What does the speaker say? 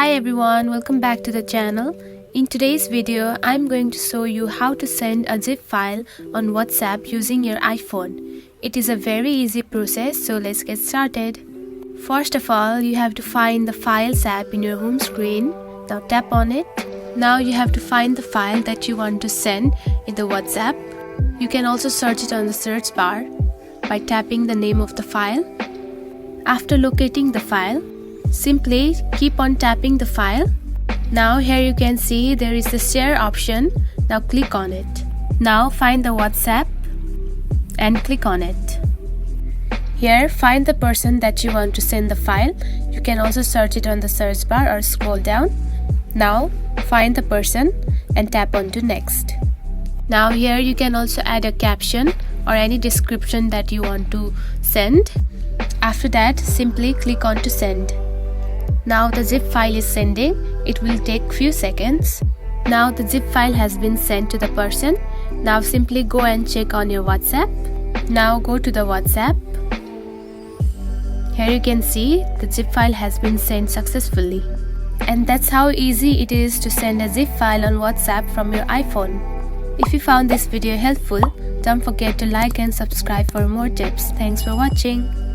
Hi everyone, welcome back to the channel. In today's video, I'm going to show you how to send a zip file on WhatsApp using your iPhone. It is a very easy process, so let's get started. First of all, you have to find the Files app in your home screen. Now tap on it. Now you have to find the file that you want to send in the WhatsApp. You can also search it on the search bar by tapping the name of the file. After locating the file, simply keep on tapping the file. Now here you can see there is the share option. Now click on it. Now find the WhatsApp and click on it. Here find the person that you want to send the file. You can also search it on the search bar or scroll down. Now find the person and tap on to next. Now here you can also add a caption or any description that you want to send. After that, simply click on to send. Now the zip file is sending. It will take few seconds. Now the zip file has been sent to the person. Now simply go and check on your WhatsApp. Now go to the WhatsApp. Here you can see the zip file has been sent successfully. And that's how easy it is to send a zip file on WhatsApp from your iPhone. If you found this video helpful, don't forget to like and subscribe for more tips. Thanks for watching.